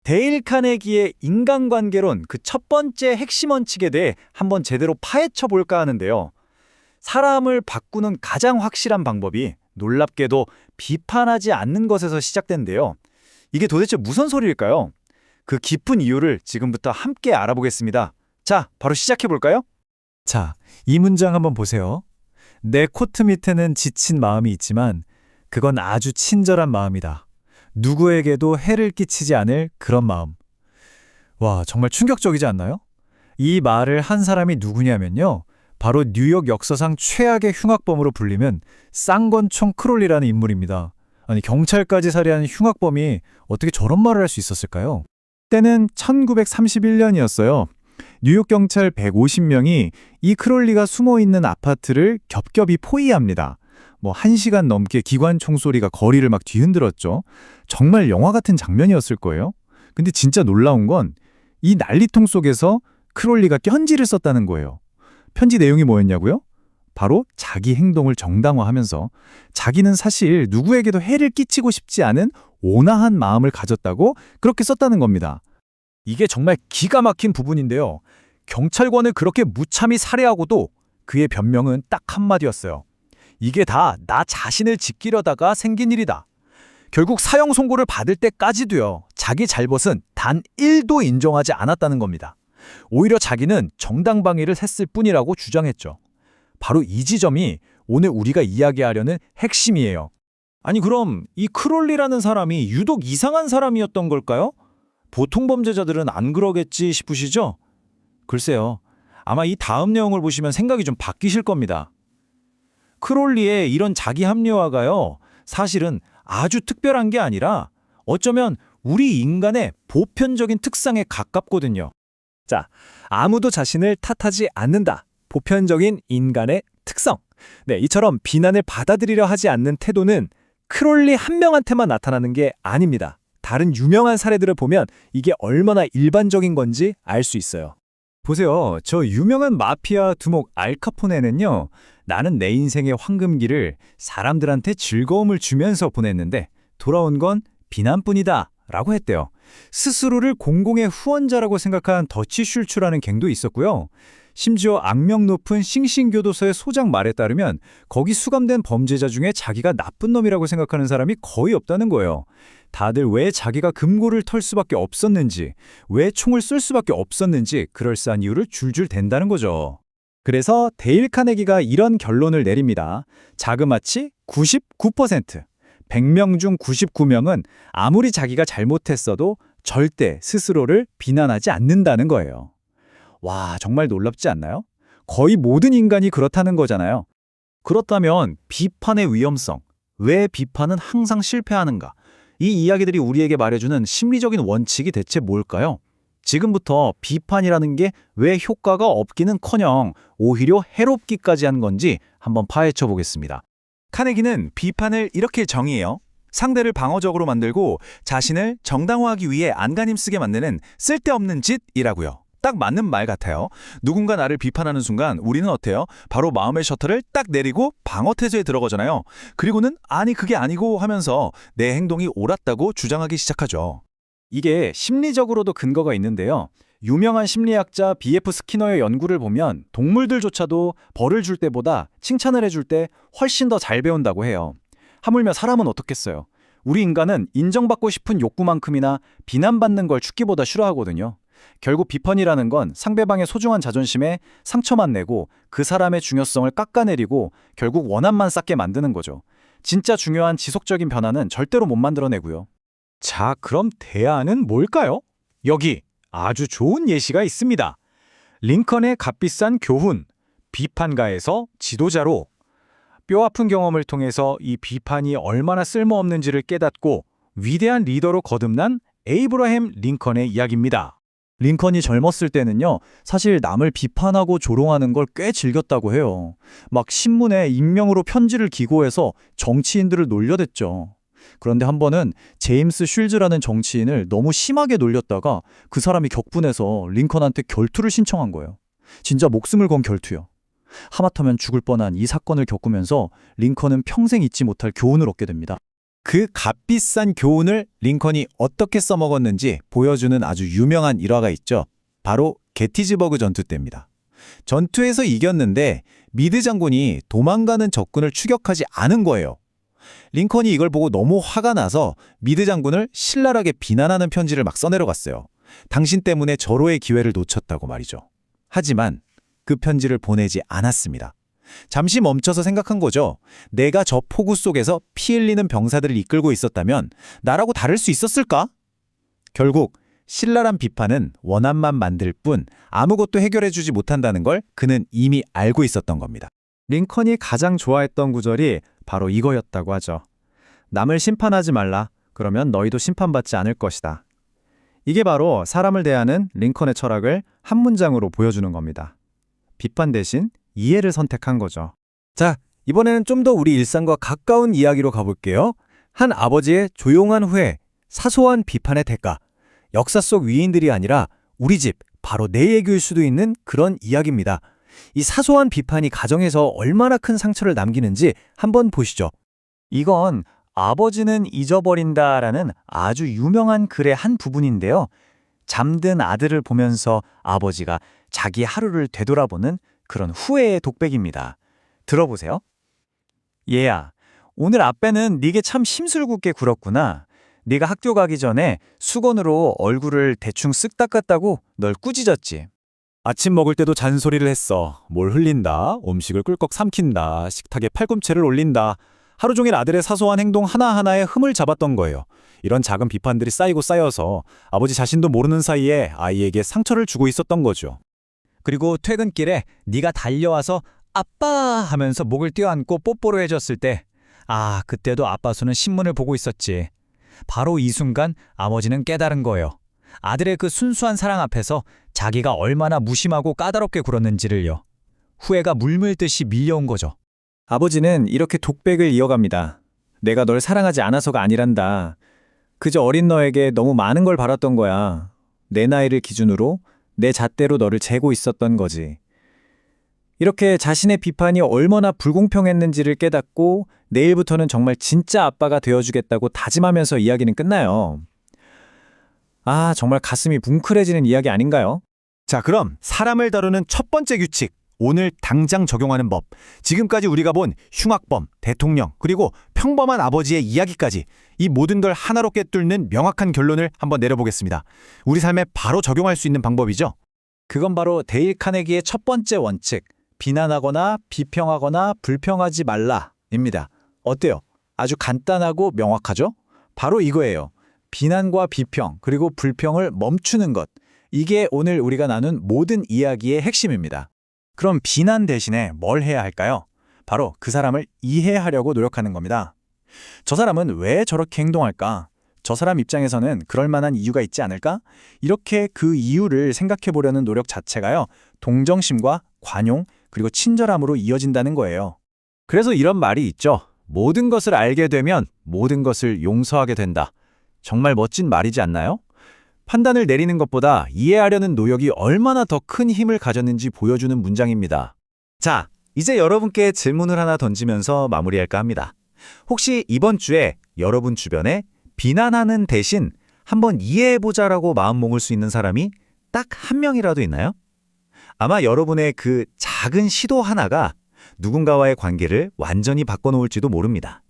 데일 카네기의 인간관계론 그 첫 번째 핵심 원칙에 대해 한번 제대로 파헤쳐 볼까 하는데요. 사람을 바꾸는 가장 확실한 방법이 놀랍게도 비판하지 않는 것에서 시작된대요. 이게 도대체 무슨 소리일까요? 그 깊은 이유를 지금부터 함께 알아보겠습니다. 자, 바로 시작해 볼까요? 자, 이 문장 한번 보세요. 내 코트 밑에는 지친 마음이 있지만 그건 아주 친절한 마음이다. 누구에게도 해를 끼치지 않을 그런 마음. 와, 정말 충격적이지 않나요? 이 말을 한 사람이 누구냐면요. 바로 뉴욕 역사상 최악의 흉악범으로 불리는 쌍권총 크롤리라는 인물입니다. 아니, 경찰까지 살해한 흉악범이 어떻게 저런 말을 할 수 있었을까요? 때는 1931년이었어요. 뉴욕 경찰 150명이 이 크롤리가 숨어있는 아파트를 겹겹이 포위합니다. 1시간 넘게 기관 총소리가 거리를 막 뒤흔들었죠. 정말 영화 같은 장면이었을 거예요. 근데 진짜 놀라운 건 이 난리통 속에서 크롤리가 편지를 썼다는 거예요. 편지 내용이 뭐였냐고요? 바로 자기 행동을 정당화하면서 자기는 사실 누구에게도 해를 끼치고 싶지 않은 온화한 마음을 가졌다고 그렇게 썼다는 겁니다. 이게 정말 기가 막힌 부분인데요. 경찰관을 그렇게 무참히 살해하고도 그의 변명은 딱 한마디였어요. 이게 다 나 자신을 지키려다가 생긴 일이다. 결국 사형 선고를 받을 때까지도요. 자기 잘못은 단 1도 인정하지 않았다는 겁니다. 오히려 자기는 정당방위를 했을 뿐이라고 주장했죠. 바로 이 지점이 오늘 우리가 이야기하려는 핵심이에요. 아니 그럼 이 크롤리라는 사람이 유독 이상한 사람이었던 걸까요? 보통 범죄자들은 안 그러겠지 싶으시죠? 글쎄요. 아마 이 다음 내용을 보시면 생각이 좀 바뀌실 겁니다. 크롤리의 이런 자기 합리화가요. 사실은 아주 특별한 게 아니라 어쩌면 우리 인간의 보편적인 특성에 가깝거든요. 자, 아무도 자신을 탓하지 않는다. 보편적인 인간의 특성. 네, 이처럼 비난을 받아들이려 하지 않는 태도는 크롤리 한 명한테만 나타나는 게 아닙니다. 다른 유명한 사례들을 보면 이게 얼마나 일반적인 건지 알 수 있어요. 보세요. 저 유명한 마피아 두목 알카포네는요. 나는 내 인생의 황금기를 사람들한테 즐거움을 주면서 보냈는데 돌아온 건 비난뿐이다 라고 했대요. 스스로를 공공의 후원자라고 생각한 더치 슐츠라는 갱도 있었고요. 심지어 악명 높은 싱싱교도소의 소장 말에 따르면 거기 수감된 범죄자 중에 자기가 나쁜 놈이라고 생각하는 사람이 거의 없다는 거예요. 다들 왜 자기가 금고를 털 수밖에 없었는지, 왜 총을 쏠 수밖에 없었는지 그럴싸한 이유를 줄줄 댄다는 거죠. 그래서 데일 카네기가 이런 결론을 내립니다. 자그마치 99%, 100명 중 99명은 아무리 자기가 잘못했어도 절대 스스로를 비난하지 않는다는 거예요. 와, 정말 놀랍지 않나요? 거의 모든 인간이 그렇다는 거잖아요. 그렇다면 비판의 위험성, 왜 비판은 항상 실패하는가? 이 이야기들이 우리에게 말해주는 심리적인 원칙이 대체 뭘까요? 지금부터 비판이라는 게 왜 효과가 없기는커녕 오히려 해롭기까지 한 건지 한번 파헤쳐 보겠습니다. 카네기는 비판을 이렇게 정의해요. 상대를 방어적으로 만들고 자신을 정당화하기 위해 안간힘 쓰게 만드는 쓸데없는 짓이라고요. 딱 맞는 말 같아요. 누군가 나를 비판하는 순간 우리는 어때요? 바로 마음의 셔터를 딱 내리고 방어 태세에 들어가잖아요. 그리고는 아니 그게 아니고 하면서 내 행동이 옳았다고 주장하기 시작하죠. 이게 심리적으로도 근거가 있는데요. 유명한 심리학자 B.F. 스키너의 연구를 보면 동물들조차도 벌을 줄 때보다 칭찬을 해줄 때 훨씬 더 잘 배운다고 해요. 하물며 사람은 어떻겠어요? 우리 인간은 인정받고 싶은 욕구만큼이나 비난받는 걸 죽기보다 싫어하거든요. 결국 비판이라는 건 상대방의 소중한 자존심에 상처만 내고 그 사람의 중요성을 깎아내리고 결국 원한만 쌓게 만드는 거죠. 진짜 중요한 지속적인 변화는 절대로 못 만들어내고요. 자, 그럼 대안은 뭘까요? 여기 아주 좋은 예시가 있습니다. 링컨의 값비싼 교훈, 비판가에서 지도자로. 뼈아픈 경험을 통해서 이 비판이 얼마나 쓸모없는지를 깨닫고 위대한 리더로 거듭난 에이브러햄 링컨의 이야기입니다. 링컨이 젊었을 때는요, 사실 남을 비판하고 조롱하는 걸 꽤 즐겼다고 해요. 막 신문에 익명으로 편지를 기고해서 정치인들을 놀려댔죠. 그런데 한 번은 제임스 슐즈라는 정치인을 너무 심하게 놀렸다가 그 사람이 격분해서 링컨한테 결투를 신청한 거예요. 진짜 목숨을 건 결투요. 하마터면 죽을 뻔한 이 사건을 겪으면서 링컨은 평생 잊지 못할 교훈을 얻게 됩니다. 그 값비싼 교훈을 링컨이 어떻게 써먹었는지 보여주는 아주 유명한 일화가 있죠. 바로 게티즈버그 전투 때입니다. 전투에서 이겼는데 미드 장군이 도망가는 적군을 추격하지 않은 거예요. 링컨이 이걸 보고 너무 화가 나서 미드 장군을 신랄하게 비난하는 편지를 막 써내려갔어요. 당신 때문에 절호의 기회를 놓쳤다고 말이죠. 하지만 그 편지를 보내지 않았습니다. 잠시 멈춰서 생각한 거죠. 내가 저 폭우 속에서 피 흘리는 병사들을 이끌고 있었다면 나라고 다를 수 있었을까? 결국 신랄한 비판은 원한만 만들 뿐 아무것도 해결해주지 못한다는 걸 그는 이미 알고 있었던 겁니다. 링컨이 가장 좋아했던 구절이 바로 이거였다고 하죠. 남을 심판하지 말라. 그러면 너희도 심판받지 않을 것이다. 이게 바로 사람을 대하는 링컨의 철학을 한 문장으로 보여주는 겁니다. 비판 대신 이해를 선택한 거죠. 자, 이번에는 좀 더 우리 일상과 가까운 이야기로 가볼게요. 한 아버지의 조용한 후회, 사소한 비판의 대가. 역사 속 위인들이 아니라 우리 집, 바로 내 얘기일 수도 있는 그런 이야기입니다. 이 사소한 비판이 가정에서 얼마나 큰 상처를 남기는지 한번 보시죠. 이건 아버지는 잊어버린다라는 아주 유명한 글의 한 부분인데요. 잠든 아들을 보면서 아버지가 자기 하루를 되돌아보는 그런 후회의 독백입니다. 들어보세요. 얘야, 오늘 아빠는 네게 참 심술궂게 굴었구나. 네가 학교 가기 전에 수건으로 얼굴을 대충 쓱 닦았다고 널 꾸짖었지. 아침 먹을 때도 잔소리를 했어. 뭘 흘린다, 음식을 꿀꺽 삼킨다, 식탁에 팔꿈치를 올린다. 하루 종일 아들의 사소한 행동 하나하나에 흠을 잡았던 거예요. 이런 작은 비판들이 쌓이고 쌓여서 아버지 자신도 모르는 사이에 아이에게 상처를 주고 있었던 거죠. 그리고 퇴근길에 네가 달려와서 아빠 하면서 목을 떼어안고 뽀뽀를 해줬을 때 그때도 아빠 손은 신문을 보고 있었지. 바로 이 순간 아버지는 깨달은 거예요. 아들의 그 순수한 사랑 앞에서 자기가 얼마나 무심하고 까다롭게 굴었는지를요. 후회가 물밀듯이 밀려온 거죠. 아버지는 이렇게 독백을 이어갑니다. 내가 널 사랑하지 않아서가 아니란다. 그저 어린 너에게 너무 많은 걸 바랐던 거야. 내 나이를 기준으로 내 잣대로 너를 재고 있었던 거지. 이렇게 자신의 비판이 얼마나 불공평했는지를 깨닫고 내일부터는 정말 진짜 아빠가 되어주겠다고 다짐하면서 이야기는 끝나요. 정말 가슴이 뭉클해지는 이야기 아닌가요? 자, 그럼 사람을 다루는 첫 번째 규칙, 오늘 당장 적용하는 법. 지금까지 우리가 본 흉악범, 대통령, 그리고 평범한 아버지의 이야기까지 이 모든 걸 하나로 꿰뚫는 명확한 결론을 한번 내려보겠습니다. 우리 삶에 바로 적용할 수 있는 방법이죠. 그건 바로 데일 카네기의 첫 번째 원칙, 비난하거나 비평하거나 불평하지 말라입니다. 어때요? 아주 간단하고 명확하죠? 바로 이거예요. 비난과 비평, 그리고 불평을 멈추는 것. 이게 오늘 우리가 나눈 모든 이야기의 핵심입니다. 그럼 비난 대신에 뭘 해야 할까요? 바로 그 사람을 이해하려고 노력하는 겁니다. 저 사람은 왜 저렇게 행동할까? 저 사람 입장에서는 그럴 만한 이유가 있지 않을까? 이렇게 그 이유를 생각해 보려는 노력 자체가요, 동정심과 관용, 그리고 친절함으로 이어진다는 거예요. 그래서 이런 말이 있죠. 모든 것을 알게 되면 모든 것을 용서하게 된다. 정말 멋진 말이지 않나요? 판단을 내리는 것보다 이해하려는 노력이 얼마나 더 큰 힘을 가졌는지 보여주는 문장입니다. 자, 이제 여러분께 질문을 하나 던지면서 마무리할까 합니다. 혹시 이번 주에 여러분 주변에 비난하는 대신 한번 이해해보자라고 마음 먹을 수 있는 사람이 딱 한 명이라도 있나요? 아마 여러분의 그 작은 시도 하나가 누군가와의 관계를 완전히 바꿔놓을지도 모릅니다.